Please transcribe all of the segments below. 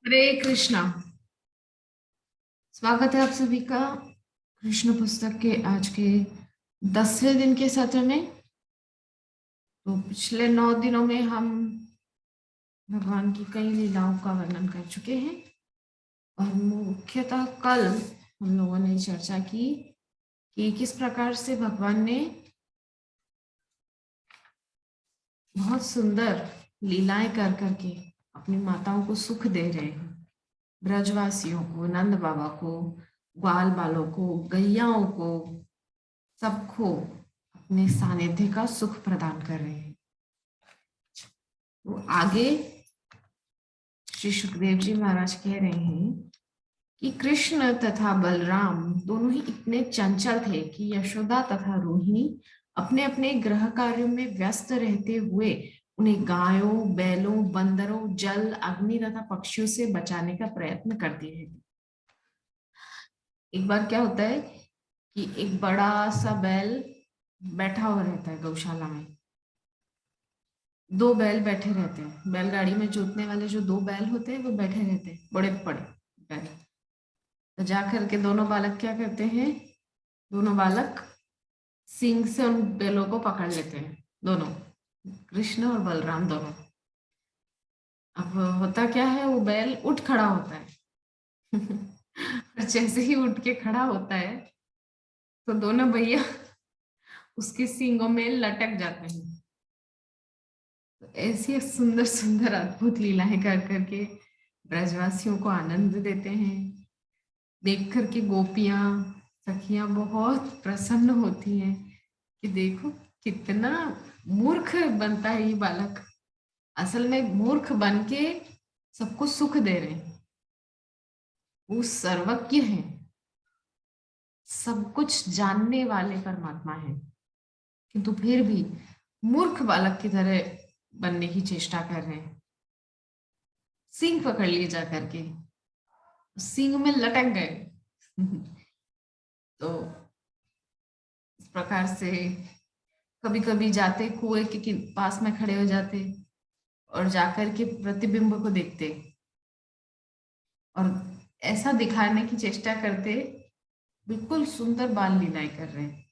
हरे कृष्णा। स्वागत है आप सभी का कृष्ण पुस्तक के आज के 10वें दिन के सत्र में। तो पिछले 9 दिनों में हम भगवान की कई लीलाओं का वर्णन कर चुके हैं और मुख्यतः कल हम लोगों ने चर्चा की कि किस प्रकार से भगवान ने बहुत सुंदर लीलाएं कर करके अपनी माताओं को सुख दे रहे हैं। ब्रजवासियों को, नंद बाबा को, ग्वाल बालों को, गैयाओं को, सबको अपने सानिध्य का सुख प्रदान कर रहे हैं। तो आगे श्री सुखदेव जी महाराज कह रहे हैं कि कृष्ण तथा बलराम दोनों ही इतने चंचल थे कि यशोदा तथा रोहिणी अपने अपने गृह कार्यों में व्यस्त रहते हुए उन्हें गायों, बैलों, बंदरों, जल, अग्नि तथा पक्षियों से बचाने का प्रयत्न करती रहती। एक बार क्या होता है कि एक बड़ा सा बैल बैठा हुआ रहता है गौशाला में। दो बैल बैठे रहते हैं, बैलगाड़ी में जोतने वाले जो दो बैल होते हैं वो बैठे रहते हैं, बड़े बड़े बैल। तो जा करके दोनों बालक क्या करते हैं, दोनों बालक सींग से उन बैलों को पकड़ लेते हैं, दोनों, कृष्ण और बलराम दोनों। अब होता क्या है, वो बैल उठ खड़ा होता है और जैसे ही उठ के खड़ा होता है तो दोनों भैया उसके सींगों में लटक जाते हैं। तो ऐसी सुंदर सुंदर अद्भुत लीलाएं कर करके ब्रजवासियों को आनंद देते हैं। देख करके गोपियां, सखियां बहुत प्रसन्न होती हैं कि देखो कितना मूर्ख बनता है ये बालक। असल में मूर्ख बन के सबको सुख दे रहे हैं। वो सर्वज्ञ है, सब कुछ जानने वाले परमात्मा है, किंतु फिर भी मूर्ख बालक की तरह बनने की चेष्टा कर रहे हैं। सींग पकड़ लिए जा करके, सींग में लटक गए तो इस प्रकार से कभी कभी जाते कुएं के पास में खड़े हो जाते और जाकर के प्रतिबिंब को देखते और ऐसा दिखाने की चेष्टा करते बिल्कुल सुंदर बाल लीलाएं कर रहे हैं।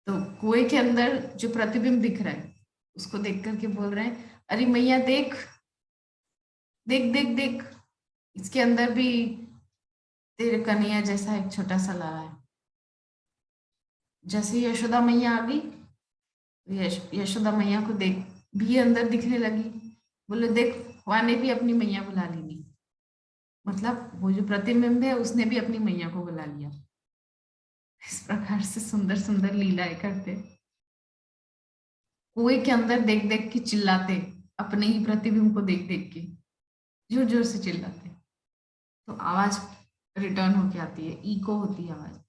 तो कुएं के अंदर जो प्रतिबिंब दिख रहा है उसको देख करके बोल रहे हैं, अरे मैया देख देख देख देख, इसके अंदर भी तेरे कन्हैया जैसा एक छोटा सा लाला है। जैसे ही यशोदा मैया आ गई तो यशोदा मैया को देख भी अंदर दिखने लगी। बोले देख, वहां ने भी अपनी मैया बुला ली। मतलब वो जो प्रतिबिंब है उसने भी अपनी मैया को बुला लिया। इस प्रकार से सुंदर सुंदर लीलाएं करते, कुएं के अंदर देख देख के चिल्लाते, अपने ही प्रतिबिंब को देख देख के जोर जोर से चिल्लाते। तो आवाज रिटर्न होके आती है, इको होती है, आवाज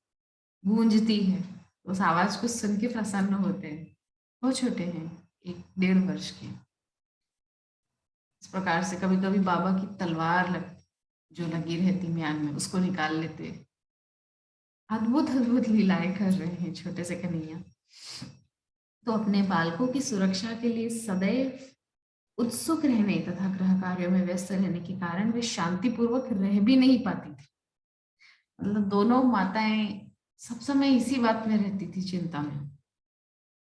गूंजती है। उस आवाज को सुन के प्रसन्न होते हैं। बहुत छोटे हैं, 1-1.5 वर्ष के। इस प्रकार से कभी कभी बाबा की तलवार जो लगी रहती म्यान में उसको निकाल लेते। अद्भुत अद्भुत लीलाएं कर रहे हैं छोटे से कन्हैया। तो अपने बालकों की सुरक्षा के लिए सदैव उत्सुक रहने तथा गृह कार्यों में व्यस्त रहने के कारण वे शांतिपूर्वक रह भी नहीं पाती थी। मतलब दोनों माताएं सब समय इसी बात में रहती थी, चिंता में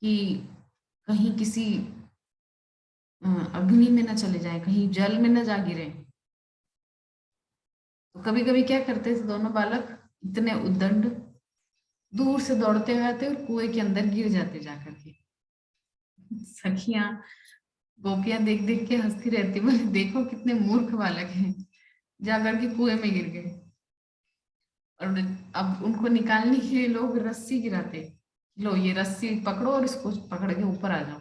कि कहीं किसी अग्नि में न चले जाए, कहीं जल में न जा गिरे। तो कभी कभी क्या करते थे दोनों बालक, इतने उद्दंड, दूर से दौड़ते हुए आते और कुएं के अंदर गिर जाते जाकर के। सखियां, गोपियां देख देख के हंसती रहती, बोले देखो कितने मूर्ख बालक हैं, जाकर के कुएं में गिर गए। और अब उनको निकालने के लिए लोग रस्सी गिराते, लो ये रस्सी पकड़ो और इसको पकड़ के ऊपर आ जाओ।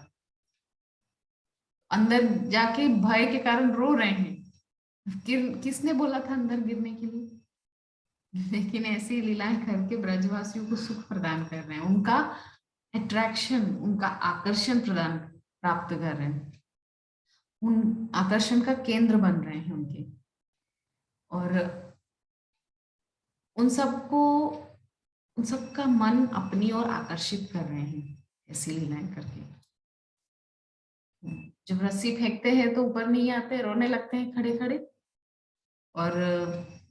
अंदर जाके भय के कारण रो रहे हैं, किसने बोला था अंदर गिरने के लिए। लेकिन ऐसी लीलाएं करके ब्रजवासियों को सुख प्रदान कर रहे हैं, उनका अट्रैक्शन, उनका आकर्षण प्रदान प्राप्त कर रहे हैं, उन आकर्षण का केंद्र बन रहे हैं उनके। और उन सबको, उन सबका मन अपनी ओर आकर्षित कर रहे हैं ऐसी लीलाएं करके। जब रस्सी फेंकते हैं तो ऊपर नहीं आते, रोने लगते हैं खड़े खड़े। और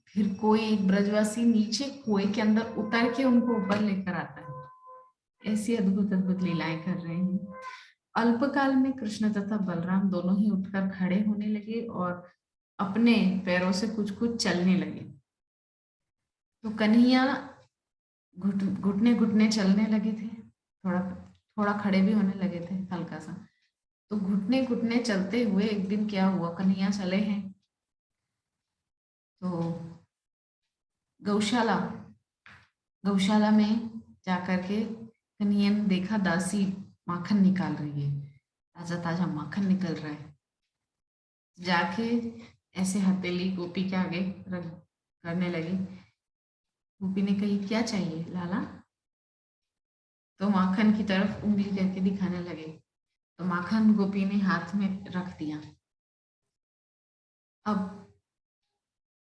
फिर कोई एक ब्रजवासी नीचे कुएं के अंदर उतर के उनको ऊपर लेकर आता है। ऐसी अद्भुत अद्भुत लीलाएं कर रहे हैं। अल्पकाल में कृष्ण तथा बलराम दोनों ही उठकर खड़े होने लगे और अपने पैरों से कुछ कुछ चलने लगे। तो कन्हैया घुटने घुटने चलने लगे थे, थोड़ा थोड़ा खड़े भी होने लगे थे हल्का सा। तो घुटने घुटने चलते हुए एक दिन क्या हुआ, कन्हैया चले हैं तो गौशाला गौशाला में जाकर के कन्हैया ने देखा दासी माखन निकाल रही है, ताजा ताजा माखन निकल रहा है। जाके ऐसे हथेली गोपी के आगे रख करने लगी। गोपी ने कही, क्या चाहिए लाला? तो माखन की तरफ उंगली करके दिखाने लगे। तो माखन गोपी ने हाथ में रख दिया। अब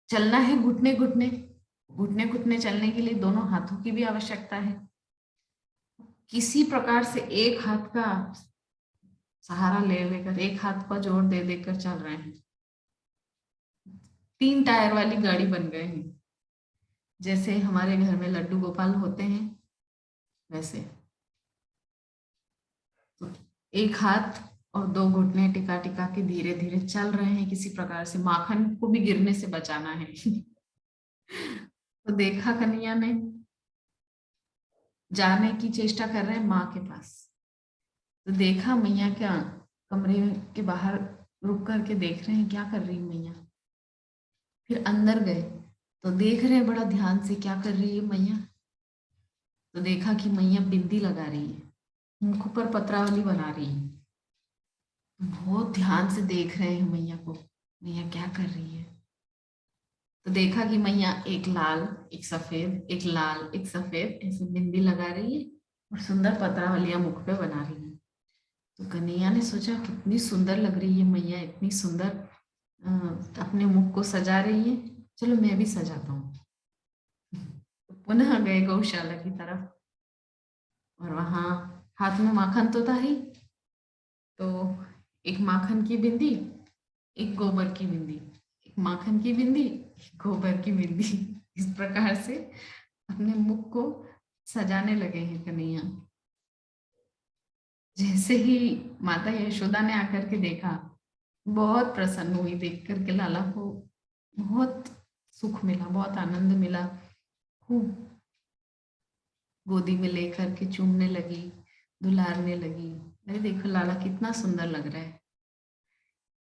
चलना है घुटने घुटने, घुटने घुटने चलने के लिए दोनों हाथों की भी आवश्यकता है। किसी प्रकार से एक हाथ का सहारा ले लेकर, एक हाथ का जोर दे देकर चल रहे हैं। 3 टायर वाली गाड़ी बन गए हैं, जैसे हमारे घर में लड्डू गोपाल होते हैं वैसे। तो एक हाथ और 2 घुटने टिका टिका के धीरे धीरे चल रहे हैं, किसी प्रकार से माखन को भी गिरने से बचाना है। तो देखा कन्हैया ने, जाने की चेष्टा कर रहे हैं माँ के पास। तो देखा मैया क्या कमरे के बाहर रुक करके देख रहे हैं, क्या कर रही है मैया। फिर अंदर गए तो देख रहे हैं बड़ा ध्यान से क्या कर रही है मैया। तो देखा कि मैया बिंदी लगा रही है, मुख पर पत्रावली बना रही है। बहुत ध्यान से देख रहे हैं मैया को, मैया क्या कर रही है। तो देखा कि मैया एक लाल एक सफेद, एक लाल एक सफेद ऐसे बिंदी लगा रही है और सुंदर पत्रावलियां मुख पे बना रही है। तो कन्हैया ने सोचा कितनी सुंदर लग रही है मैया, इतनी सुंदर अपने मुख को सजा रही है, चलो मैं भी सजाता हूँ। तो पुनः गए गौशाला की तरफ और वहां हाथ में माखन तो था ही, तो एक माखन की बिंदी, एक गोबर की बिंदी, एक माखन की बिंदी, एक गोबर की बिंदी, इस प्रकार से अपने मुख को सजाने लगे हैं कन्हैया। जैसे ही माता यशोदा ने आकर के देखा, बहुत प्रसन्न हुई देख करके लाला को, बहुत सुख मिला, बहुत आनंद मिला। खूब गोदी में लेकर के चूमने लगी, दुलारने लगी। अरे देखो लाला कितना सुंदर लग रहा है,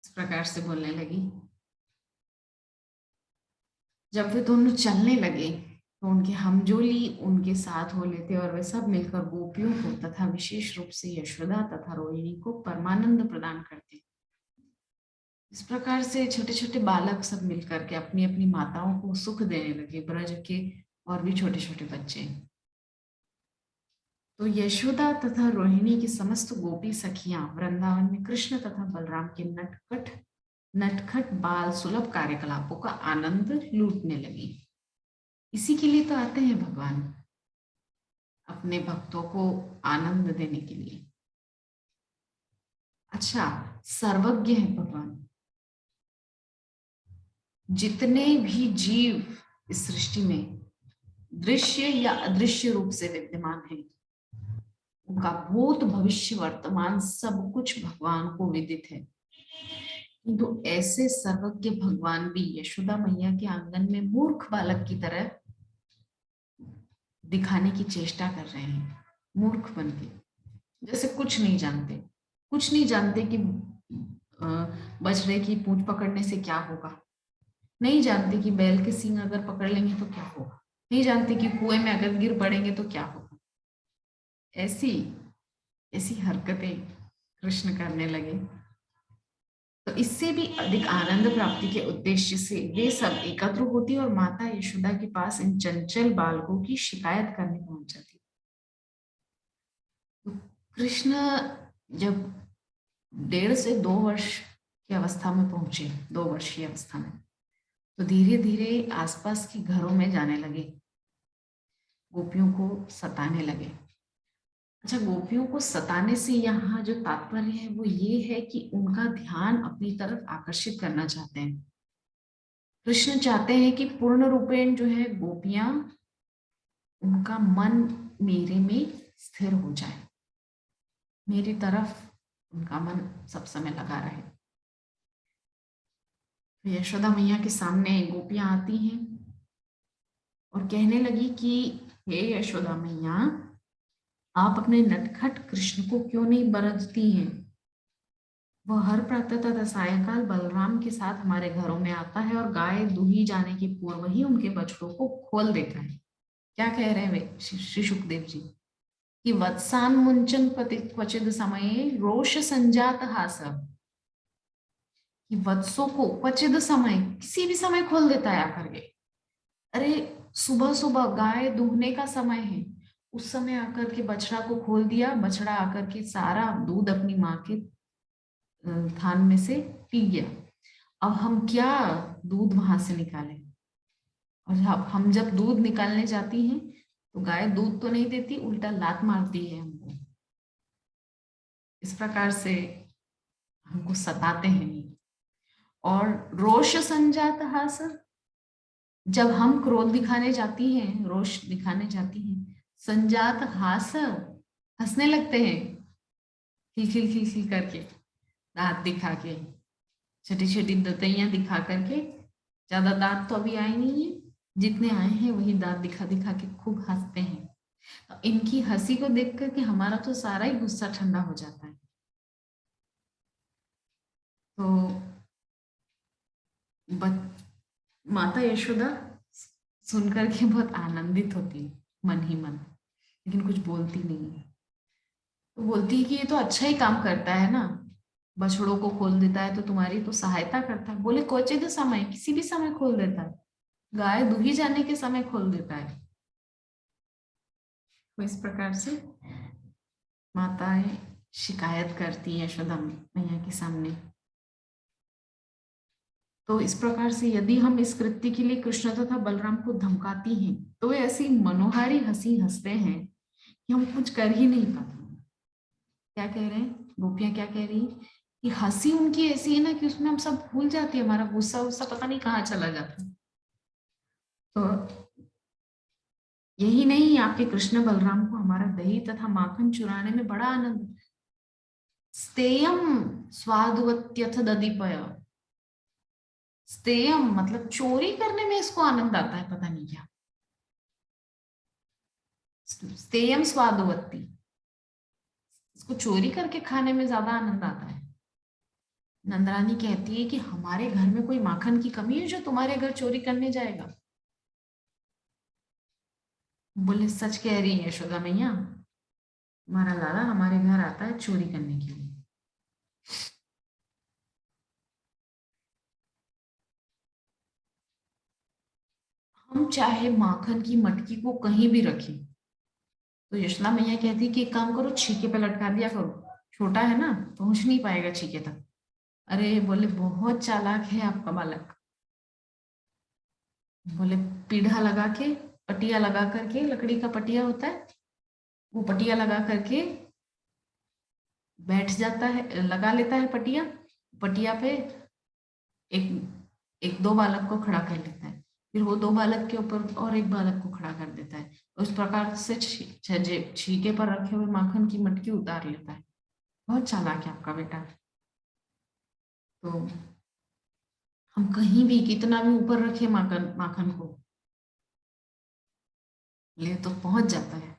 इस प्रकार से बोलने लगी। जब वे दोनों चलने लगे तो उनके हमजोली उनके साथ हो लेते और वे सब मिलकर गोपियों को तथा विशेष रूप से यशोदा तथा रोहिणी को परमानंद प्रदान करते। इस प्रकार से छोटे छोटे बालक सब मिलकर के अपनी अपनी माताओं को सुख देने लगे, ब्रज के और भी छोटे छोटे बच्चे। तो यशोदा तथा रोहिणी की समस्त गोपी सखियां वृंदावन में कृष्ण तथा बलराम के नटखट नटखट बाल सुलभ कार्यकलापों का आनंद लूटने लगी। इसी के लिए तो आते हैं भगवान, अपने भक्तों को आनंद देने के लिए। अच्छा, सर्वज्ञ है भगवान। जितने भी जीव इस सृष्टि में दृश्य या अदृश्य रूप से विद्यमान है, उनका भूत भविष्य वर्तमान सब कुछ भगवान को विदित है। किंतु ऐसे सर्वज्ञ भगवान भी यशोदा मैया के आंगन में मूर्ख बालक की तरह दिखाने की चेष्टा कर रहे हैं, मूर्ख बन के, जैसे कुछ नहीं जानते। कुछ नहीं जानते कि बछड़े की पूंछ पकड़ने से क्या होगा, नहीं जानते कि बैल के सींग अगर पकड़ लेंगे तो क्या होगा, नहीं जानते कि कुएं में अगर गिर पड़ेंगे तो क्या होगा। ऐसी ऐसी हरकतें कृष्ण करने लगे। तो इससे भी अधिक आनंद प्राप्ति के उद्देश्य से वे सब एकत्र होती और माता यशोदा के पास इन चंचल बालकों की शिकायत करने पहुंच जाती। तो कृष्ण जब 1.5 से 2 वर्ष की अवस्था में पहुंचे, 2 वर्ष की अवस्था में, तो धीरे धीरे आसपास के घरों में जाने लगे, गोपियों को सताने लगे। अच्छा, गोपियों को सताने से यहाँ जो तात्पर्य है वो ये है कि उनका ध्यान अपनी तरफ आकर्षित करना चाहते हैं। कृष्ण चाहते हैं कि पूर्ण रूपेण जो है गोपियां, उनका मन मेरे में स्थिर हो जाए, मेरी तरफ उनका मन सब समय लगा रहे। तो यशोदा मैया के सामने गोपियां आती हैं और कहने लगी कि हे यशोदा मैया, आप अपने नटखट कृष्ण को क्यों नहीं बरतती हैं? वह हर प्रातः तथा सायंकाल बलराम के साथ हमारे घरों में आता है और गाय दूही जाने के पूर्व ही उनके बछड़ों को खोल देता है। क्या कह रहे हैं वे श्री सुखदेव जी? कि वत्सान मुंचन क्वचिद समये रोष संजात हास, कि वत्सों को क्वचिद समय, किसी भी समय खोल देता है आकर के। अरे सुबह सुबह गाय दूहने का समय है, उस समय आकर के बछड़ा को खोल दिया, बछड़ा आकर के सारा दूध अपनी माँ के थान में से पी गया। अब हम क्या दूध वहां से निकालें? और हम जब दूध निकालने जाती हैं तो गाय दूध तो नहीं देती, उल्टा लात मारती है हमको। इस प्रकार से हमको सताते हैं। और रोष संजात हास, जब हम क्रोध दिखाने जाती हैं, रोष दिखाने जाती हैं, संजात हास, हंसने लगते हैं, खिल खिल खिल खिल करके, दांत दिखा के, छोटी छोटी दतैयां दिखा करके। ज्यादा दांत तो अभी आए नहीं है, जितने आए हैं वही दांत दिखा दिखा के खूब हंसते हैं। तो इनकी हंसी को देख करके हमारा तो सारा ही गुस्सा ठंडा हो जाता है। तो माता यशोदा सुनकर के बहुत आनंदित होती है मन ही मन, लेकिन कुछ बोलती नहीं है। तो बोलती है कि ये तो अच्छा ही काम करता है ना, बछड़ों को खोल देता है तो तुम्हारी तो सहायता करता है। बोले क्वचित समय, किसी भी समय खोल देता है, गाय दूही जाने के समय खोल देता है। तो इस प्रकार से माताएं शिकायत करती है यशोदा मैया के सामने। तो इस प्रकार से यदि हम इस कृत्य के लिए कृष्ण तथा बलराम को धमकाती हैं तो वे ऐसी मनोहारी हंसी हंसते हैं कि हम कुछ कर ही नहीं पाते। क्या कह रहे हैं गोपियां, क्या कह रही हैं कि हंसी उनकी ऐसी है ना कि उसमें हम सब भूल जाते हैं, हमारा गुस्सा उस्सा पता नहीं कहाँ चला जाता है। तो यही नहीं, आपके कृष्ण बलराम को हमारा दही तथा माखन चुराने में बड़ा आनंद। स्तेयम स्वादुवत्यथ ददीपय, स्तेयम मतलब चोरी करने में इसको आनंद आता है, पता नहीं क्या। स्तेयम स्वादुवत्ती, इसको चोरी करके खाने में ज्यादा आनंद आता है। नंदरानी कहती है कि हमारे घर में कोई माखन की कमी है जो तुम्हारे घर चोरी करने जाएगा? बोले सच कह रही है यशोदा मैया, तुम्हारा लाला हमारे घर आता है चोरी करने के लिए। हम चाहे माखन की मटकी को कहीं भी रखें, तो यशोदा मैया कहती है कि एक काम करो, छीके पे लटका दिया करो, छोटा है ना, पहुंच नहीं पाएगा छीके तक। अरे बोले बहुत चालाक है आपका बालक। बोले पीढ़ा लगा के, पटिया लगा करके, लकड़ी का पटिया होता है, वो पटिया लगा करके बैठ जाता है, लगा लेता है पटिया, पटिया पे एक एक दो बालक को खड़ा कर लेता है, फिर वो दो बालक के ऊपर और एक बालक को खड़ा कर देता है। उस प्रकार से छीके पर रखे हुए माखन की मटकी उतार लेता है। बहुत चालाक है आपका बेटा। तो हम कहीं भी कितना भी ऊपर रखे माखन माखन को, ले तो पहुंच जाता है।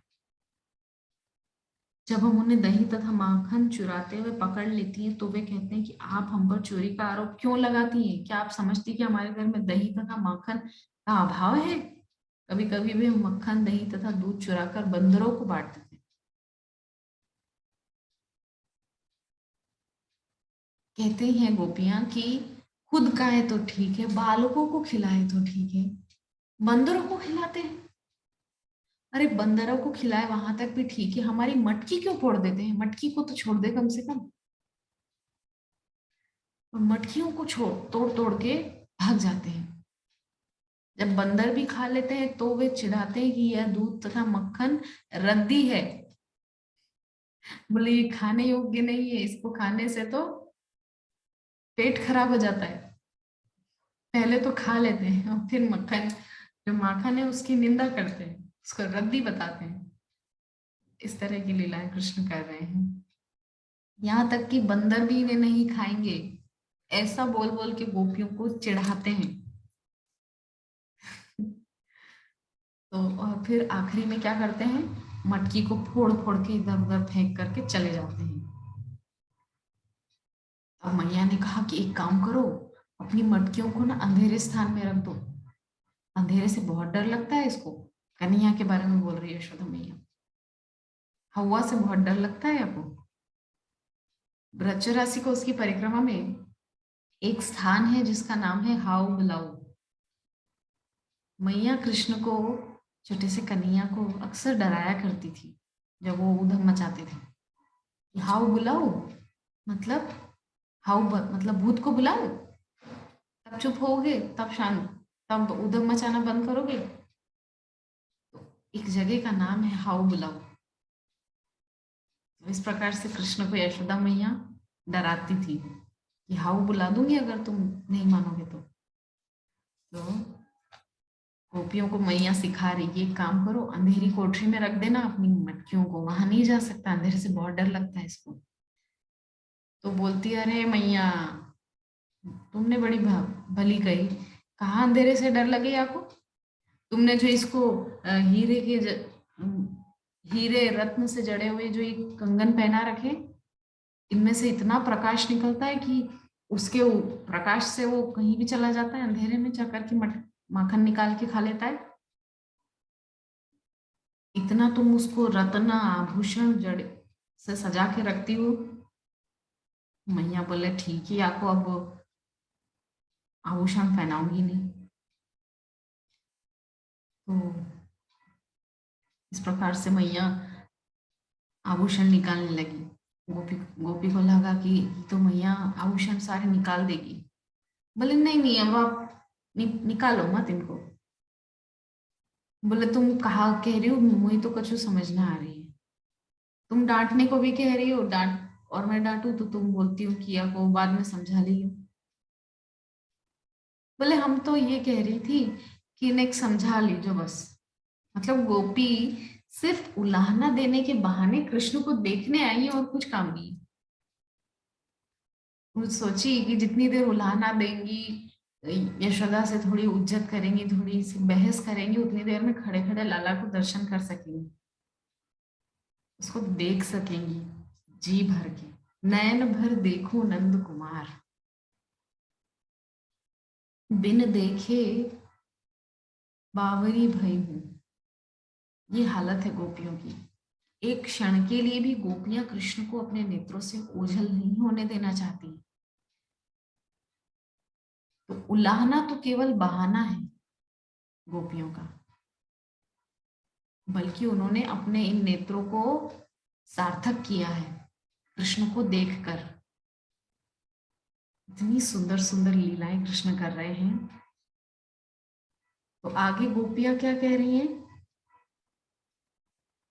जब हम उन्हें दही तथा माखन चुराते हुए पकड़ लेती हैं तो वे कहते हैं कि आप हम पर चोरी का आरोप क्यों लगाती हैं? क्या आप समझती कि हमारे घर में दही तथा माखन का अभाव है? कभी कभी वे मक्खन, दही तथा दूध चुराकर बंदरों को बांट देते हैं। कहते हैं गोपियां कि खुद खाए तो ठीक है, बालकों को खिलाए तो ठीक है, बंदरों को खिलाते हैं। अरे बंदरों को खिलाए वहां तक भी ठीक है, हमारी मटकी क्यों फोड़ देते हैं? मटकी को तो छोड़ दे कम से कम। और मटकियों को छोड़ तोड़ तोड़ के भाग जाते हैं। जब बंदर भी खा लेते हैं तो वे चिढ़ाते हैं कि यह दूध तथा मक्खन रद्दी है। बोले ये खाने योग्य नहीं है, इसको खाने से तो पेट खराब हो जाता है। पहले तो खा लेते हैं और फिर मक्खन, जो माखन है उसकी निंदा करते हैं, उसको रद्दी बताते हैं। इस तरह की लीलाएं कृष्ण कर रहे हैं। यहाँ तक कि बंदर भी इन्हें नहीं खाएंगे, ऐसा बोल बोल के गोपियों को चिढ़ाते हैं। तो और फिर आखिरी में क्या करते हैं, मटकी को फोड़ फोड़ के इधर उधर फेंक करके चले जाते हैं। अब मैया ने कहा कि एक काम करो, अपनी मटकियों को ना अंधेरे स्थान में रख दो, अंधेरे से बहुत डर लगता है इसको। कन्हैया के बारे में बोल रही है यशोदा मैया। हवा से बहुत डर लगता है आपको। वृश्चिक राशि को उसकी परिक्रमा में एक स्थान है जिसका नाम है हाउ बुलाऊ। मैया कृष्ण को, छोटे से कन्हैया को अक्सर डराया करती थी जब वो उधम मचाते थे। हाउ बुलाऊ मतलब, मतलब भूत को बुलाओ, तब चुप होगे, तब शांत, तब उधम मचाना बंद करोगे। तो एक जगह का नाम है हाउ बुलाऊ। तो इस प्रकार से कृष्ण को यशोदा मैया डराती थी कि हाउ बुला दूंगी अगर तुम नहीं मानोगे तो गोपियों को मैया सिखा रही है, एक काम करो, अंधेरी कोठरी में रख देना अपनी मटकियों को, वहां नहीं जा सकता, अंधेरे से बहुत डर लगता है इसको। तो बोलती है, अरे मैया तुमने बड़ी भली कही, कहाँ अंधेरे से डर लगे आपको। तुमने जो इसको हीरे रत्न से जड़े हुए जो एक कंगन पहना रखे, इनमें से इतना प्रकाश निकलता है कि उसके प्रकाश से वो कहीं भी चला जाता है, अंधेरे में जाकर के माखन निकाल के खा लेता है। इतना तुम उसको रत्न आभूषण जड़ से सजा के रखती हो। मैया बोले ठीक है, आपको अब आभूषण पहनाऊंगी नहीं। तो इस प्रकार से मैया आभूषण निकालने लगी। गोपी गोपी को लगा कि तो मैया आभूषण सारे निकाल देगी। बोले नहीं नहीं, अब आप निकालो मत इनको। बोले तुम कहा कह रही हो, मुझे तो कुछ समझ ना आ रही है। तुम डांटने को भी कह रही हो, डांट और मैं डांटू तो तुम बोलती हो कि आपको बाद में समझा लियो। बोले हम तो ये कह रही थी कि इन्हें समझा लीजो बस। मतलब गोपी सिर्फ उलाहना देने के बहाने कृष्ण को देखने आई है और कुछ काम नहीं। वो सोची कि जितनी देर उलाहना देंगी, यशोदा से थोड़ी उज्जत करेंगी, थोड़ी सी बहस करेंगी, उतनी देर में खड़े खड़े लाला को दर्शन कर सकेंगी, उसको देख सकेंगी जी भर के। नयन भर देखो नंद कुमार, बिन देखे बावरी भई हूं। ये हालत है गोपियों की। एक क्षण के लिए भी गोपियां कृष्ण को अपने नेत्रों से ओझल नहीं होने देना चाहती। तो उलाहना तो केवल बहाना है गोपियों का, बल्कि उन्होंने अपने इन नेत्रों को सार्थक किया है कृष्ण को देखकर। इतनी सुंदर सुंदर लीलाएं कृष्ण कर रहे हैं। तो आगे गोपियां क्या कह रही हैं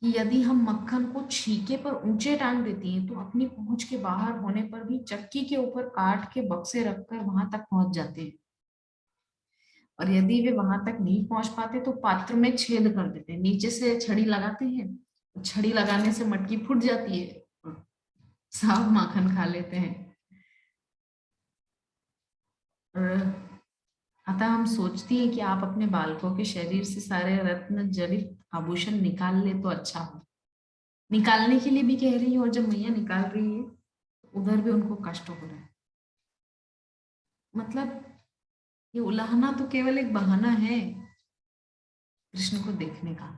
कि यदि हम मक्खन को छीके पर ऊंचे टांग देती हैं तो अपनी पहुंच के बाहर होने पर भी चक्की के ऊपर काट के बक्से रखकर वहां तक पहुंच जाते हैं, और यदि वे वहां तक नहीं पहुंच पाते तो पात्र में छेद कर देते हैं, नीचे से छड़ी लगाते हैं, छड़ी लगाने से मटकी फूट जाती है और साफ माखन खा लेते हैं। और अतः हम सोचती हैं कि आप अपने बालकों के शरीर से सारे रत्न जड़ित आभूषण निकाल ले तो अच्छा हो। निकालने के लिए भी कह रही है, और जब मैया निकाल रही है तो उधर भी उनको कष्ट हो रहा है। मतलब ये उलाहना तो केवल एक बहाना है कृष्ण को देखने का।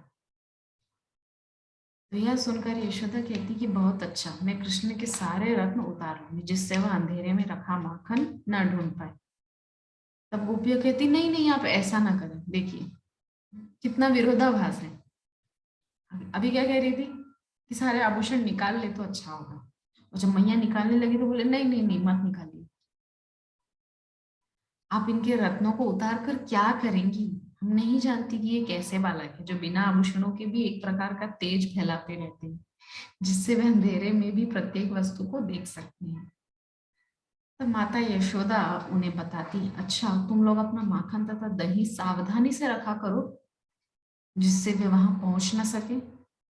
तो यह सुनकर यशोदा कहती कि बहुत अच्छा, मैं कृष्ण के सारे रत्न उतार लूंगी जिससे वह अंधेरे में रखा माखन न ढूंढ पाए। तब गोपियां कहती नहीं नहीं, आप ऐसा ना करें, देखिए कितना विरोधाभास है। अभी क्या कह रही थी कि सारे आभूषण निकाल ले तो अच्छा होगा, और जब मैया निकालने लगी तो बोले नहीं नहीं नहीं, मत निकालिए। आप इनके रत्नों को उतार कर क्या करेंगी। हम नहीं जानती कि ये कैसे बालक है जो बिना आभूषणों के भी एक प्रकार का तेज फैलाते रहते हैं, जिससे वह अंधेरे में भी प्रत्येक वस्तु को देख सकते हैं। तो माता यशोदा उन्हें बताती, अच्छा तुम लोग अपना माखन तथा दही सावधानी से रखा करो जिससे वे वहां पहुंच ना सके।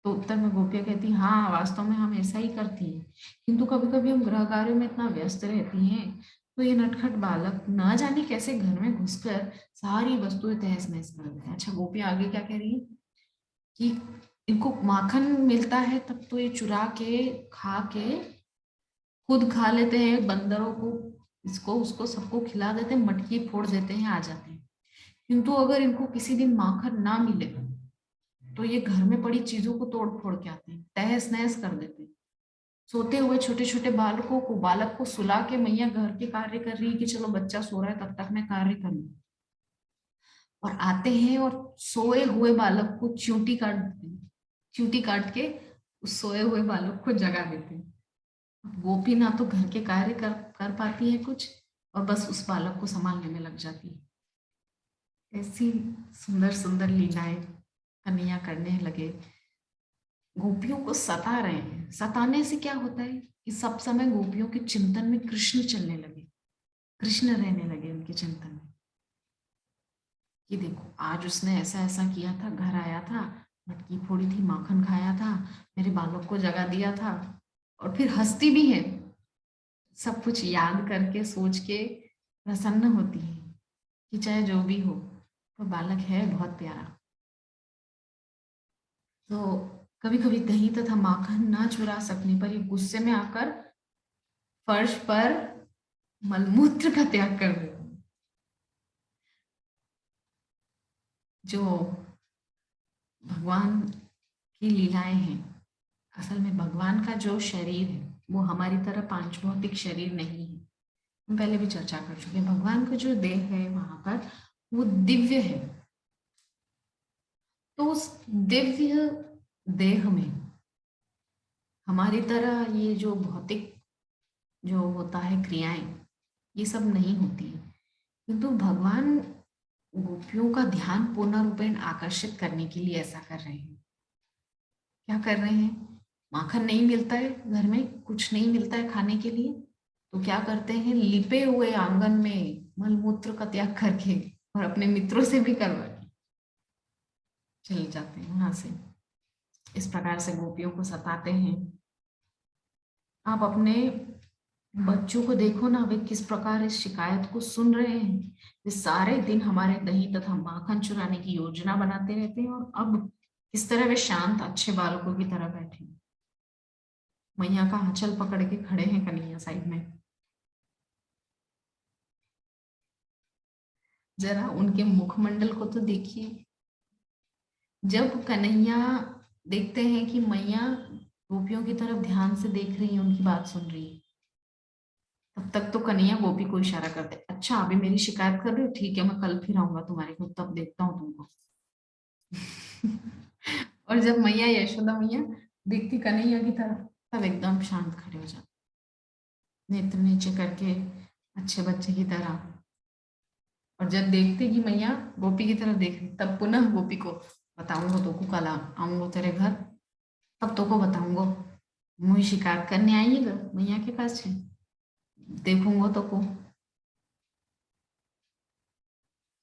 तो उत्तर में गोपियां कहती, हाँ वास्तव में हम ऐसा ही करती हैं, किंतु कभी कभी हम गृह कार्यों में इतना व्यस्त रहती हैं तो ये नटखट बालक न जाने कैसे घर में घुसकर सारी वस्तुएं तहस नहस कर देते हैं। अच्छा गोपियां आगे क्या कह रही है कि इनको माखन मिलता है तब तो ये चुरा के खा के खुद खा लेते हैं, बंदरों को इसको उसको सबको खिला देते हैं, मटकी फोड़ देते हैं, आ जाते हैं। किंतु अगर इनको किसी दिन माखन ना मिले तो ये घर में पड़ी चीजों को तोड़ फोड़ के आते हैं, तहस नहस कर देते हैं। सोते हुए छोटे छोटे बालक को सुला के मैया घर के कार्य कर रही है कि चलो बच्चा सो रहा है तब तक मैं कार्य कर लूं, और आते हैं और सोए हुए बालक को चींटी काट देते हैं, चींटी काट के उस सोए हुए बालक को जगा देते हैं। गोपी ना तो घर के कार्य कर पाती है कुछ, और बस उस बालक को संभालने में लग जाती है। ऐसी सुंदर सुंदर लीलाएं कन्हैया करने लगे, गोपियों को सता रहे हैं। सताने से क्या होता है कि सब समय गोपियों के चिंतन में कृष्ण चलने लगे, कृष्ण रहने लगे उनके चिंतन में, कि देखो आज उसने ऐसा ऐसा किया था, घर आया था, मटकी फोड़ी थी, माखन खाया था, मेरे बालक को जगा दिया था। और फिर हंसती भी है, सब कुछ याद करके सोच के प्रसन्न होती है कि चाहे जो भी हो तो बालक है बहुत प्यारा। तो कभी कभी दही तथा माखन ना चुरा सकने पर ये गुस्से में आकर फर्श पर मलमूत्र का त्याग कर देते हैं। जो भगवान की लीलाएं हैं, असल में भगवान का जो शरीर है वो हमारी तरह पांच भौतिक शरीर नहीं है। हम पहले भी चर्चा कर चुके हैं, भगवान का जो देह है वहां पर वो दिव्य है। तो उस दिव्य देह में हमारी तरह ये जो भौतिक जो होता है क्रियाएं, ये सब नहीं होती है। किंतु भगवान गोपियों का ध्यान पूर्ण रूपेण आकर्षित करने के लिए ऐसा कर रहे हैं। क्या कर रहे हैं, माखन नहीं मिलता है, घर में कुछ नहीं मिलता है खाने के लिए, तो क्या करते हैं, लिपे हुए आंगन में मलमूत्र का त्याग करके और अपने मित्रों से भी करवा के चले जाते हैं वहां से। इस प्रकार से गोपियों को सताते हैं। आप अपने बच्चों को देखो ना, वे किस प्रकार इस शिकायत को सुन रहे हैं। वे सारे दिन हमारे दही तथा माखन चुराने की योजना बनाते रहते हैं, और अब किस तरह वे शांत अच्छे बालकों की तरह बैठे हैं। मैया का आंचल पकड़ के खड़े हैं कन्हैया साइड में। जरा उनके मुखमंडल को तो देखिए। जब कन्हैया देखते हैं कि मैया गोपियों की तरफ ध्यान से देख रही है, उनकी बात सुन रही है, तब तक तो कन्हैया गोपी को इशारा करते, अच्छा अभी मेरी शिकायत कर रही हो, ठीक है मैं कल फिर आऊंगा तुम्हारे को, तब देखता हूँ तुमको। और जब मैया यशोदा मैया देखती कन्हैया की तरफ, तब एकदम शांत खड़े हो जाते, नेत्र नीचे करके अच्छे बच्चे की तरह। और जब देखते कि मैया गोपी की तरफ देख रही, तब पुनः गोपी को, बताऊंगा तो को कल आऊंगा तेरे घर, तब तो को बताऊंगा, मुझे शिकायत करने आइएगा मैया के पास है, देखूंगा तो को।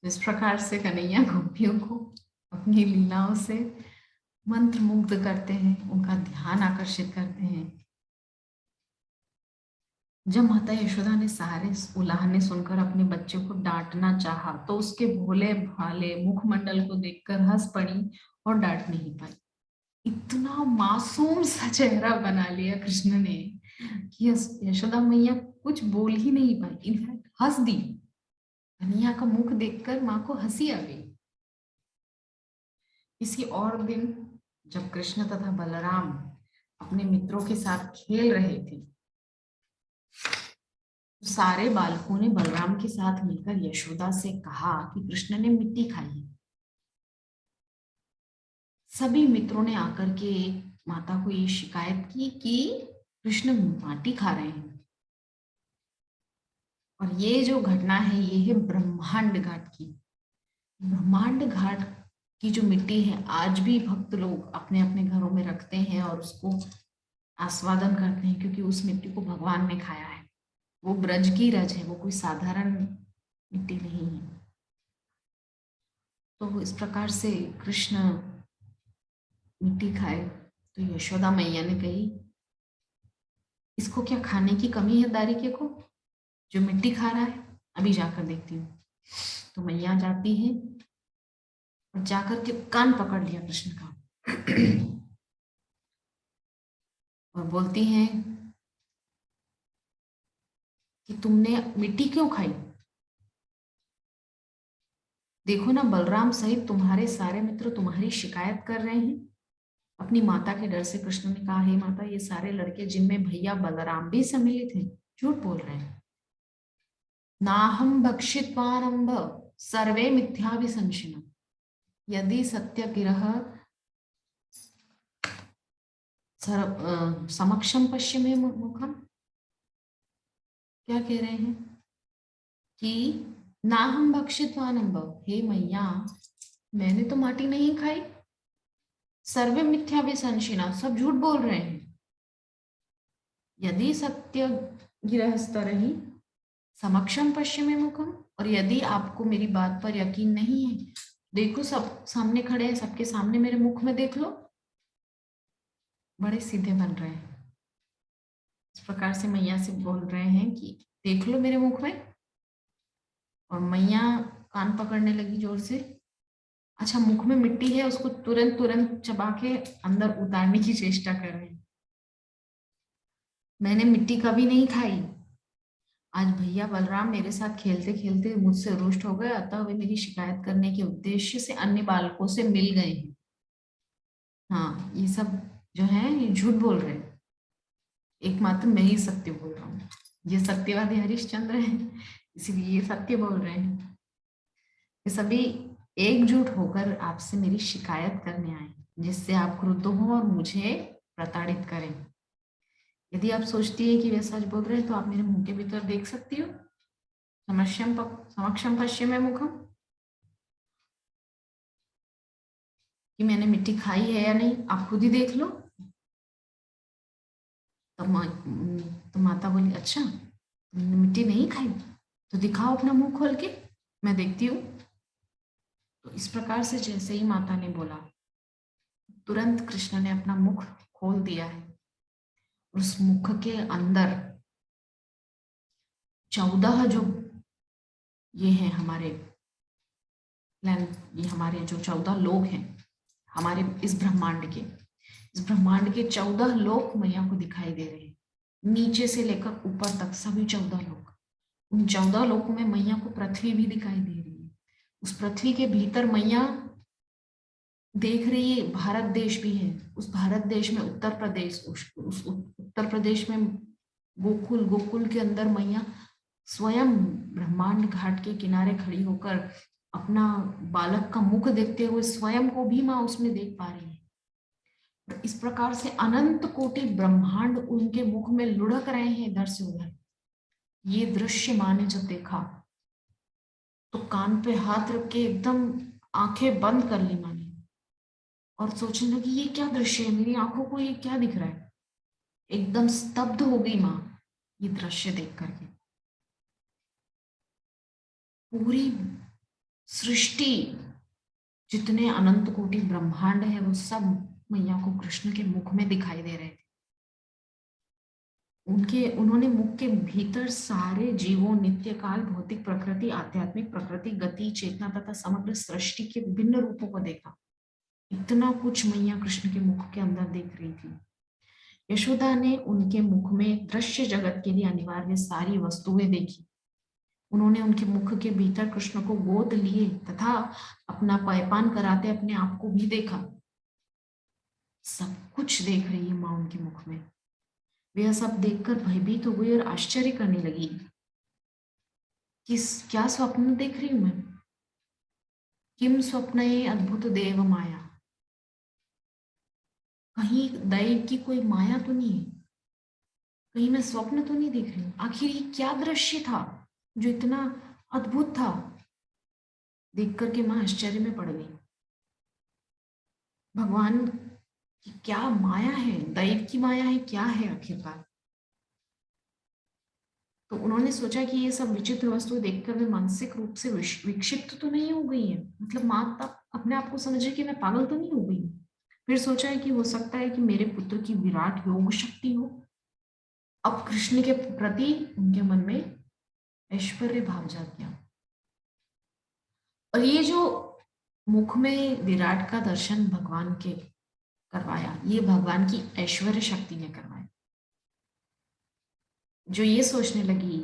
इस प्रकार से कन्हैया गोपियों को अपनी लीलाओं से मंत्र मुग्ध करते हैं, उनका ध्यान आकर्षित करते हैं। जब माता यशोदा ने सारे उलाहने सुनकर अपने बच्चे को डांटना चाहा तो उसके भोले भाले मुखमंडल को देखकर हंस पड़ी और डांट नहीं पाई। इतना मासूम सा चेहरा बना लिया कृष्ण ने कि यशोदा मैया कुछ बोल ही नहीं पाई, इनफैक्ट हंस दी। कन्हैया का मुख देखकर माँ को हंसी आ गई। किसी और दिन जब कृष्ण तथा बलराम अपने मित्रों के साथ खेल रहे थे, तो सारे बालकों ने बलराम के साथ मिलकर यशोदा से कहा कि कृष्ण ने मिट्टी खाई है। सभी मित्रों ने आकर के माता को ये शिकायत की कि कृष्ण माटी खा रहे हैं। और ये जो घटना है ये है ब्रह्मांड घाट की। ब्रह्मांड घाट की जो मिट्टी है आज भी भक्त लोग अपने अपने घरों में रखते हैं और उसको आस्वादन करते हैं, क्योंकि उस मिट्टी को भगवान ने खाया है, वो ब्रज की रज है, वो कोई साधारण मिट्टी नहीं है। तो इस प्रकार से कृष्ण मिट्टी खाए तो यशोदा मैया ने कही, इसको क्या खाने की कमी है दारिके को जो मिट्टी खा रहा है? अभी जाकर देखती हूँ। तो मैया जाती है और जाकर के कान पकड़ लिया कृष्ण का और बोलती हैं कि तुमने मिट्टी क्यों खाई? देखो ना, बलराम सहित तुम्हारे सारे मित्र तुम्हारी शिकायत कर रहे हैं। अपनी माता के डर से कृष्ण ने कहा, हे माता, ये सारे लड़के जिनमें भैया बलराम भी सम्मिलित हैं झूठ बोल रहे हैं। नाहम भक्षित्वानंब सर्वे मिथ्याभिसंशिनम यदि सत्य गिरह समक्षम पश्चिमे मुखम। क्या कह रहे हैं कि ना हम भक्षित्वानंब, हे मैया मैंने तो माटी नहीं खाई, सर्वे मिथ्या विसंशिना, सब झूठ बोल रहे हैं। यदि सत्य गिरहस्तर ही समक्षम पश्चिमे मुखम, और यदि आपको मेरी बात पर यकीन नहीं है, देखो सब सामने खड़े हैं, सबके सामने मेरे मुख में देख लो। बड़े सीधे बन रहे हैं, इस प्रकार से मैया से बोल रहे हैं कि देख लो मेरे मुख में। और मैया कान पकड़ने लगी जोर से। अच्छा, मुख में मिट्टी है, उसको तुरंत तुरंत चबा के अंदर उतारने की चेष्टा कर रहे हैं। मैंने मिट्टी कभी नहीं खाई। आज भैया बलराम मेरे साथ खेलते खेलते मुझसे रुष्ट हो गए, अतः वे मेरी शिकायत करने के उद्देश्य से अन्य बालकों से मिल गए हैं। हाँ, ये सब जो है ये झूठ बोल रहे हैं, एकमात्र मैं ही सत्य बोल रहा हूँ। ये सत्यवादी हरिश्चंद्र है, इसीलिए ये सत्य बोल रहे हैं। ये सभी एकजुट होकर आपसे मेरी शिकायत करने आए, जिससे आप क्रुद्ध हो और मुझे प्रताड़ित करें। यदि आप सोचती है कि वे सच बोल रहे हैं तो आप मेरे मुंह के भीतर देख सकती हो। समक्षम पश्चिम है मुखम, कि मैंने मिट्टी खाई है या नहीं, आप खुद ही देख लो। तो, तो माता बोली, अच्छा तुमने मिट्टी नहीं खाई तो दिखाओ अपना मुंह खोल के, मैं देखती हूँ। तो इस प्रकार से जैसे ही माता ने बोला, तुरंत कृष्ण ने अपना मुख खोल दिया है। उस मुख के अंदर 14 जो ये हैं हमारे ये हमारे जो 14 लोग हैं हमारे इस ब्रह्मांड के 14 लोक मैया को दिखाई दे रहे हैं, नीचे से लेकर ऊपर तक सभी 14 लोक। उन 14 लोकों में मैया को पृथ्वी भी दिखाई दे रही है। उस पृथ्वी के भीतर मैया देख रही है भारत देश भी है। उस भारत देश में उत्तर प्रदेश, उस उत्तर प्रदेश में गोकुल, गोकुल के अंदर मैया स्वयं ब्रह्मांड घाट के किनारे खड़ी होकर अपना बालक का मुख देखते हुए स्वयं को भी माँ उसमें देख पा रही है। इस प्रकार से अनंत कोटि ब्रह्मांड उनके मुख में लुढ़क रहे हैं इधर से उधर। ये दृश्य माँ ने जब देखा तो कान पे हाथ रख के एकदम आंखें बंद कर ली माँ ने, और सोचने लगी ये क्या दृश्य है, मेरी आंखों को ये क्या दिख रहा है। एकदम स्तब्ध हो गई माँ ये दृश्य देख करके। पूरी सृष्टि, जितने अनंत कोटि ब्रह्मांड है वो सब मैया को कृष्ण के मुख में दिखाई दे रहे थे। उन्होंने मुख के भीतर सारे जीवों, नित्य काल, भौतिक प्रकृति, आध्यात्मिक प्रकृति, गति, चेतना तथा समग्र सृष्टि के विभिन्न रूपों को देखा। इतना कुछ मैया कृष्ण के मुख के अंदर देख रही थी। यशोदा ने उनके मुख में दृश्य जगत के लिए अनिवार्य सारी वस्तुएं देखी। उन्होंने उनके मुख के भीतर कृष्ण को गोद लिए तथा अपना पायपान कराते अपने आप को भी देखा। सब कुछ देख रही है माँ उनके मुख में। वे यह सब देखकर भयभीत हो गई और आश्चर्य करने लगी कि क्या स्वप्न देख रही हूं मैं। किम स्वप्न अद्भुत देव माया, कहीं दैव की कोई माया तो नहीं है, कहीं मैं स्वप्न तो नहीं देख रही हूँ। आखिर ये क्या दृश्य था जो इतना अद्भुत था। देख करके माँ आश्चर्य में पड़ गई। भगवान की क्या माया है, दैव की माया है, क्या है आखिरकार। तो उन्होंने सोचा कि ये सब विचित्र वस्तु देखकर वे मानसिक रूप से विक्षिप्त तो नहीं हो गई है, मतलब माता अपने आप को समझे कि मैं पागल तो नहीं हो गई। फिर सोचा है कि हो सकता है कि मेरे पुत्र की विराट योग शक्ति हो। अब कृष्ण के प्रति उनके मन में ऐश्वर्य भाव जाग गया, और ये जो मुख में विराट का दर्शन भगवान के करवाया, ये भगवान की ऐश्वर्य शक्ति ने करवाया। जो ये सोचने लगी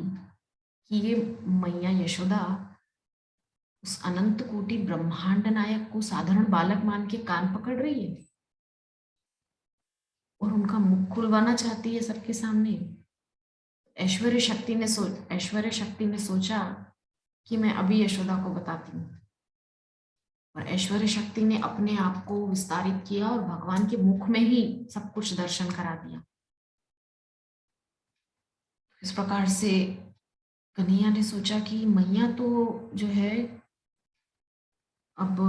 कि ये मैया यशोदा उस अनंत कोटि ब्रह्मांड नायक को साधारण बालक मान के कान पकड़ रही है और उनका मुख खुलवाना चाहती है सबके सामने। ऐश्वर्य शक्ति ने सोचा कि मैं अभी यशोदा को बताती हूँ, और ऐश्वर्य शक्ति ने अपने आप को विस्तारित किया और भगवान के मुख में ही सब कुछ दर्शन करा दिया। इस प्रकार से कन्हैया ने सोचा कि मैया तो जो है अब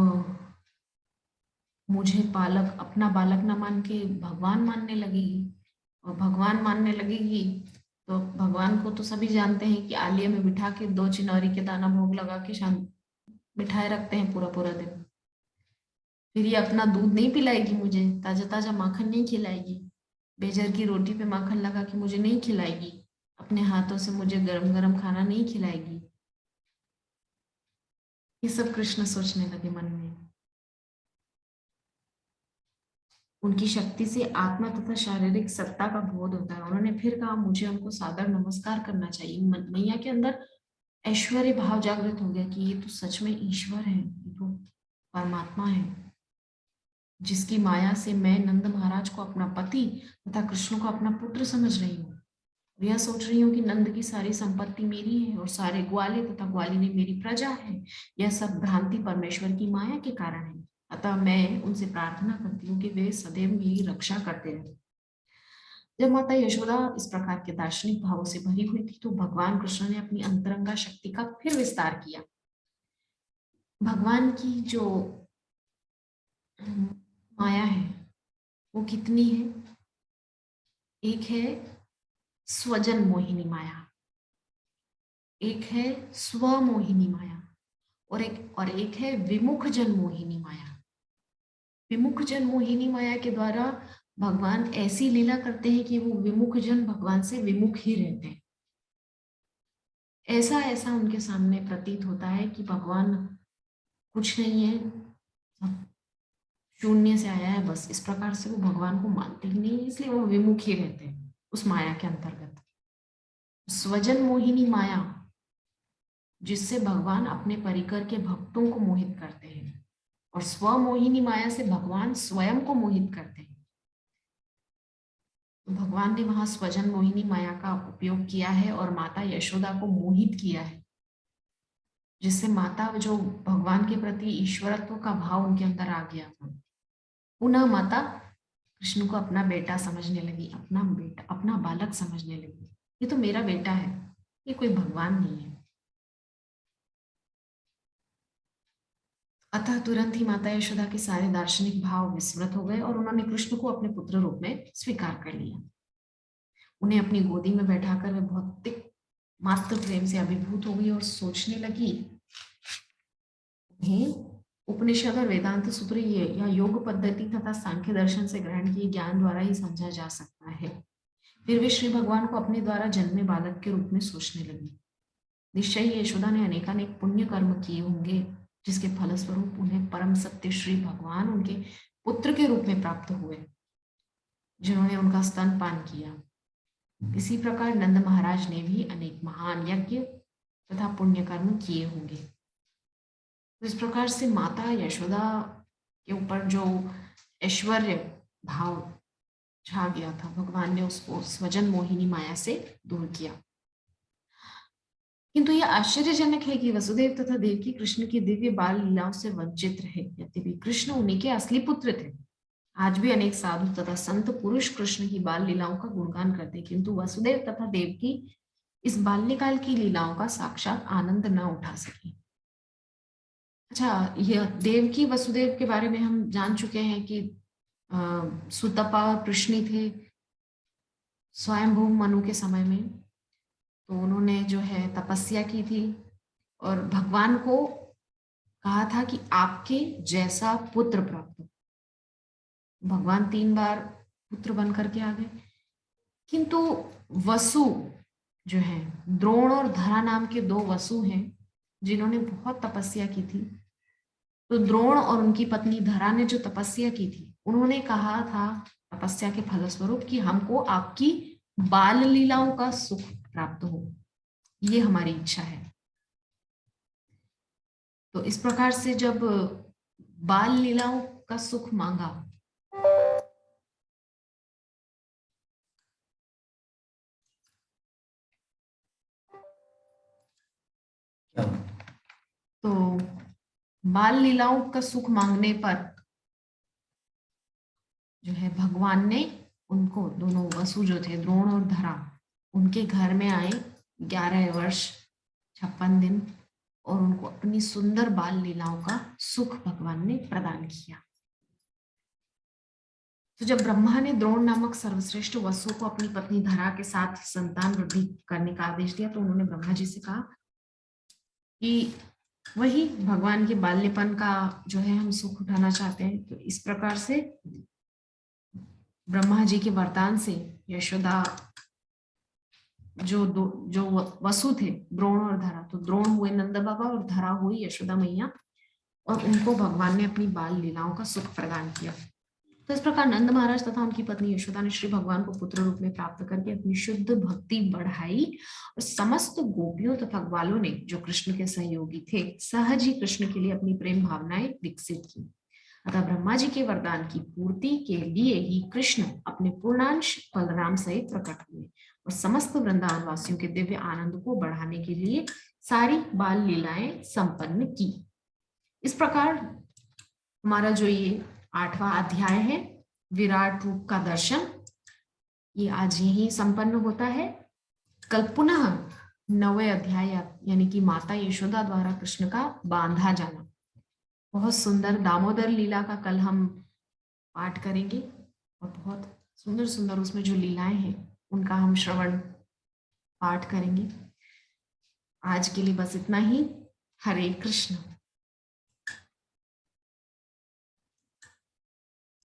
मुझे बालक, अपना बालक न मान के भगवान मानने लगेगी, और भगवान मानने लगेगी तो भगवान को तो सभी जानते हैं कि आलिया में बिठा के 2 चिनौरी के दाना भोग लगा के शांत बिठाए रखते हैं पूरा पूरा दिन। फिर ये अपना दूध नहीं पिलाएगी, मुझे ताजा ताजा माखन नहीं खिलाएगी, बेजर की रोटी पे माखन लगा के मुझे नहीं खिलाएगी, अपने हाथों से मुझे गरम गरम खाना नहीं खिलाएगी। ये सब कृष्ण सोचने लगे मन में। उनकी शक्ति से आत्मा तथा शारीरिक सत्ता का बोध होता है। उन्होंने फिर कहा मुझे उनको सादर नमस्कार करना चाहिए। मैया के अंदर ऐश्वर्य भाव जागृत हो गया कि ये तो सच में ईश्वर है, ये तो परमात्मा है, जिसकी माया से मैं नंद महाराज को अपना पति तथा कृष्ण को अपना पुत्र समझ रही हूँ। यह सोच रही हूँ कि नंद की सारी संपत्ति मेरी है और सारे ग्वाले तथा ग्वालिनी मेरी प्रजा है। यह सब भ्रांति परमेश्वर की माया के कारण है। अतः मैं उनसे प्रार्थना करती हूँ कि वे सदैव मेरी रक्षा करते रहे। जब माता यशोदा इस प्रकार के दार्शनिक भावों से भरी हुई थी तो भगवान कृष्ण ने अपनी अंतरंगा शक्ति का फिर विस्तार किया। भगवान की जो माया है वो कितनी है? एक है स्वजन मोहिनी माया, एक है स्वमोहिनी माया, और एक है विमुख जन मोहिनी माया। विमुख जन मोहिनी माया के द्वारा भगवान ऐसी लीला करते हैं कि वो विमुख जन भगवान से विमुख ही रहते हैं। ऐसा ऐसा उनके सामने प्रतीत होता है कि भगवान कुछ नहीं है, सब शून्य से आया है, बस इस प्रकार से वो भगवान को मानते ही नहीं, इसलिए वो विमुख ही रहते हैं उस माया के अंतर्गत। स्वजन मोहिनी माया जिससे भगवान अपने परिकर के भक्तों को मोहित करते हैं, और स्वमोहिनी माया से भगवान स्वयं को मोहित करते हैं। तो भगवान ने वहां स्वजन मोहिनी माया का उपयोग किया है और माता यशोदा को मोहित किया है, जिससे माता जो भगवान के प्रति ईश्वरत्व का भाव उनके अंदर आ गया था। पुनः माता कृष्ण को अपना बेटा समझने लगी, अपना बेटा, अपना बालक समझने लगी। ये तो मेरा बेटा है, ये कोई भगवान नहीं है। अतः तुरंत ही माता यशोदा के सारे दार्शनिक भाव विस्मृत हो गए और उन्होंने कृष्ण को अपने पुत्र रूप में स्वीकार कर लिया। उन्हें अपनी गोदी में बैठाकर वे भौतिक मात्र प्रेम से अभिभूत हो गई और सोचने लगी, उपनिषद और वेदांत सूत्र ये या योग पद्धति तथा सांख्य दर्शन से ग्रहण किए ज्ञान द्वारा ही समझा जा सकता है। फिर वे श्री भगवान को अपने द्वारा जन्मे बालक के रूप में सोचने लगी। निश्चय ही यशोदा ने अनेकानेक पुण्य कर्म किए होंगे, जिसके फलस्वरूप उन्हें परम सत्य श्री भगवान उनके पुत्र के रूप में प्राप्त हुए, जिन्होंने उनका स्तनपान किया। इसी प्रकार नंद महाराज ने भी अनेक महान यज्ञ तथा पुण्य कर्म किए होंगे। तो इस प्रकार से माता यशोदा के ऊपर जो ऐश्वर्य भाव छा गया था, भगवान ने उसको स्वजन मोहिनी माया से दूर किया। किंतु यह आश्चर्यजनक है कि वसुदेव तथा देवकी कृष्ण की दिव्य बाल लीलाओं से वंचित रहे। यद्यपि कृष्ण उन्हीं के असली पुत्र थे, आज भी अनेक साधु तथा संत पुरुष कृष्ण की बाल लीलाओं का गुणगान करते, किंतु वसुदेव तथा देवकी इस बाल्यकाल की लीलाओं का साक्षात आनंद न उठा सके। अच्छा, यह देवकी वसुदेव के बारे में हम जान चुके हैं कि सुतपा और कृष्णी थे स्वयंभू मनु के समय में। तो उन्होंने जो है तपस्या की थी और भगवान को कहा था कि आपके जैसा पुत्र प्राप्त हो। भगवान 3 बार पुत्र बन करके आ गए, किंतु वसु जो है, द्रोण और धरा नाम के 2 वसु हैं जिन्होंने बहुत तपस्या की थी। तो द्रोण और उनकी पत्नी धरा ने जो तपस्या की थी, उन्होंने कहा था तपस्या के फलस्वरूप कि हमको आपकी बाल लीलाओं का सुख प्राप्त हो, ये हमारी इच्छा है। तो इस प्रकार से जब बाल लीलाओं का सुख मांगा, तो बाल लीलाओं का सुख मांगने पर जो है भगवान ने उनको, दोनों वसु जो थे द्रोण और धरा, उनके घर में आए 11 वर्ष 56 दिन और उनको अपनी सुंदर बाल लीलाओं का सुख भगवान ने प्रदान किया। तो जब ब्रह्मा ने द्रोण नामक सर्वश्रेष्ठ वसु को अपनी पत्नी धरा के साथ संतान वृद्धि करने का आदेश दिया, तो उन्होंने ब्रह्मा जी से कहा कि वही भगवान के बाल्यपन का जो है हम सुख उठाना चाहते हैं। तो इस प्रकार से ब्रह्मा जी के वरदान से यशोदा जो वसु थे द्रोण और धरा, तो द्रोण हुए नंद बाबा और धरा हुई यशोदा मैया, और उनको भगवान ने अपनी बाल लीलाओं का सुख प्रदान किया। तो इस प्रकार नंद महाराज तथा उनकी पत्नी यशोदा ने श्री भगवान को पुत्र रूप में प्राप्त करके अपनी शुद्ध भक्ति बढ़ाई और समस्त गोपियों तथा ग्वालों ने जो कृष्ण के सहयोगी थे सहज ही कृष्ण के लिए अपनी प्रेम भावनाएं विकसित की। अतः ब्रह्मा जी के वरदान की पूर्ति के लिए ही कृष्ण अपने पूर्णांश बलराम सहित प्रकट हुए और समस्त वृंदावन वासियों के दिव्य आनंद को बढ़ाने के लिए सारी बाल लीलाएं संपन्न की। इस प्रकार हमारा जो ये 8वां अध्याय है विराट रूप का दर्शन, ये आज यही संपन्न होता है। कल पुनः 9वें अध्याय यानी कि माता यशोदा द्वारा कृष्ण का बांधा जाना, बहुत सुंदर दामोदर लीला का कल हम पाठ करेंगे और बहुत सुंदर सुंदर उसमें जो लीलाएं हैं उनका हम श्रवण पाठ करेंगे। आज के लिए बस इतना ही। हरे कृष्ण।